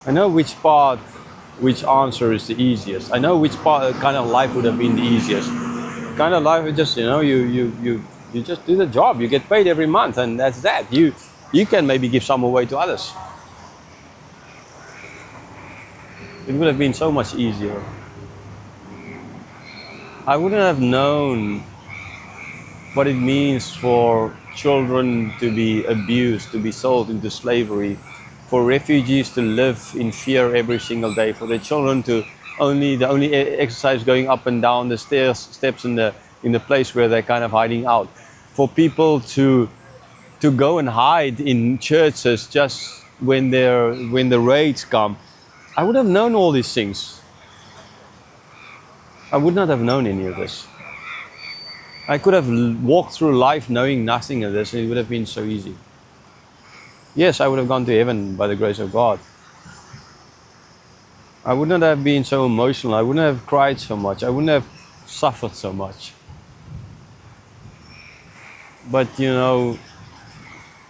I know which answer is the easiest. I know which kind of life would have been the easiest. Kind of life is just, you just do the job. You get paid every month, and that's that. You can maybe give some away to others. It would have been so much easier. I wouldn't have known what it means for children to be abused, to be sold into slavery, for refugees to live in fear every single day, for their children to the only exercise going up and down the steps in the place where they're kind of hiding out, for people to go and hide in churches just when the raids come. I would have known all these things. I would not have known any of this. I could have walked through life knowing nothing of this, and it would have been so easy. Yes, I would have gone to heaven by the grace of God. I would not have been so emotional. I wouldn't have cried so much. I wouldn't have suffered so much. But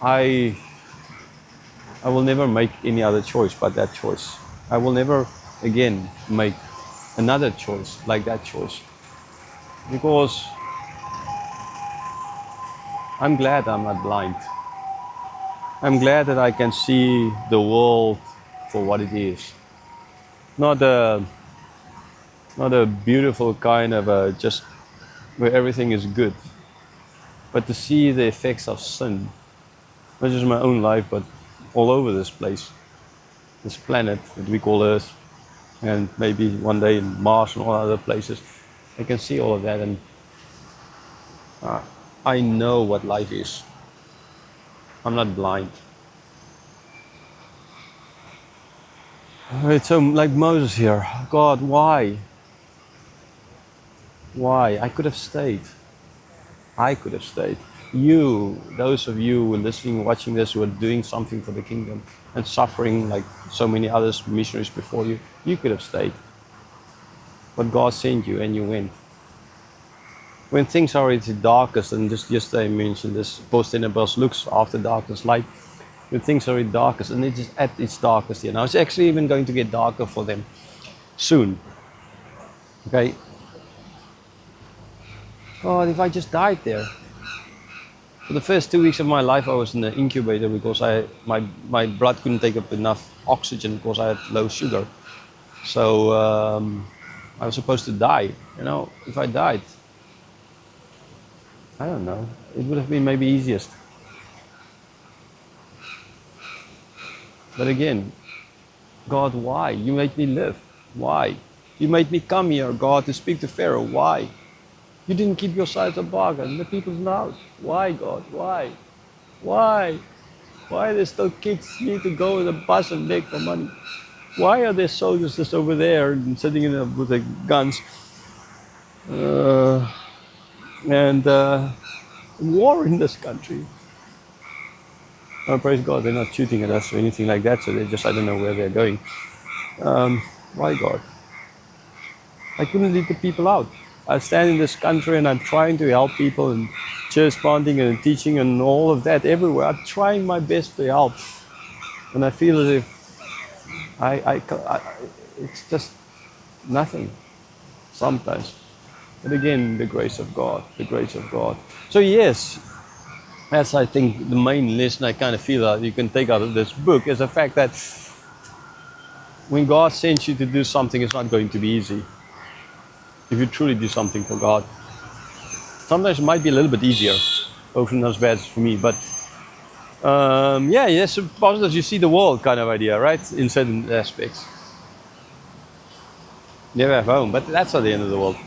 I will never make any other choice but that choice. I will never again make another choice like that choice. Because I'm glad I'm not blind. I'm glad that I can see the world for what it is. Not a beautiful kind of just where everything is good, but to see the effects of sin, not just in my own life, but all over this place, this planet that we call Earth, and maybe one day in Mars and all other places. I can see all of that, and I know what life is. I'm not blind. It's so like Moses here. God, why? Why? I could have stayed. I could have stayed. You, those of you who are listening, watching this, who are doing something for the kingdom and suffering like so many others, missionaries before you, you could have stayed. But God sent you and you went. When things are at its darkest, and just yesterday I mentioned this, Post-Annabelle looks after darkness light. When things are at darkest, and it's just at its darkest here. Now it's actually even going to get darker for them soon. Okay. God, if I just died there. For the first 2 weeks of my life, I was in the incubator because my blood couldn't take up enough oxygen because I had low sugar. So I was supposed to die. If I died, I don't know. It would have been maybe easiest. But again, God, why? You made me live. Why? You made me come here, God, to speak to Pharaoh. Why? You didn't keep your side of the bargain. The people's mouth. Why, God? Why? Why? Why do still kids need to go with a bus and beg for money? Why are there soldiers just over there and sitting with their guns? And war in this country. Oh, praise God, they're not shooting at us or anything like that, so I don't know where they're going. Why, God? I couldn't lead the people out. I stand in this country and I'm trying to help people in church planting and teaching and all of that everywhere. I'm trying my best to help. And I feel as if it's just nothing sometimes. But again, the grace of God, the grace of God. So yes, that's I think the main lesson I kind of feel that you can take out of this book is the fact that when God sends you to do something, it's not going to be easy. If you truly do something for God, sometimes it might be a little bit easier. Hopefully not as bad as for me, but yes, positive. You see the world kind of idea, right? In certain aspects. Never have home, but that's not the end of the world.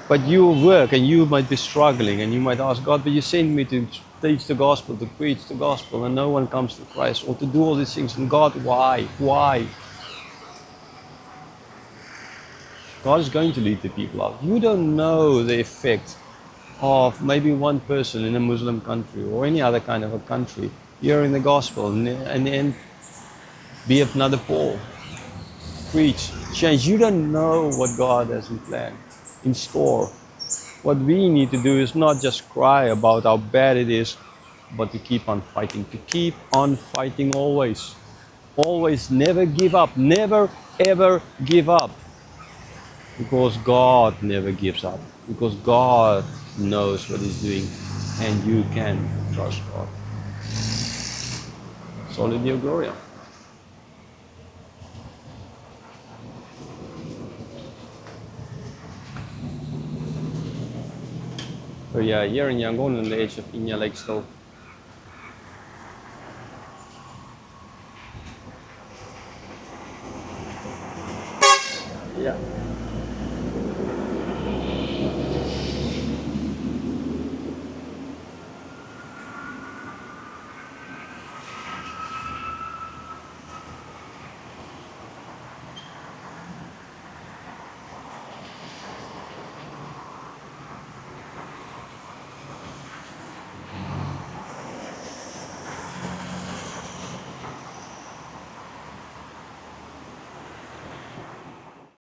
But you work and you might be struggling and you might ask God, but you send me to teach the gospel, to preach the gospel, and no one comes to Christ, or to do all these things. And God, why? Why? God is going to lead the people out. You don't know the effect of maybe one person in a Muslim country or any other kind of a country hearing the gospel and then be another Paul. Preach, change. You don't know what God has in plan, in store. What we need to do is not just cry about how bad it is, but to keep on fighting, to keep on fighting always. Always, never give up, never ever give up, because God never gives up, because God knows what He's doing, and you can trust God. Soli Deo Gloria. So yeah, here in Yangon, on the edge of Inya Lake still. Yeah.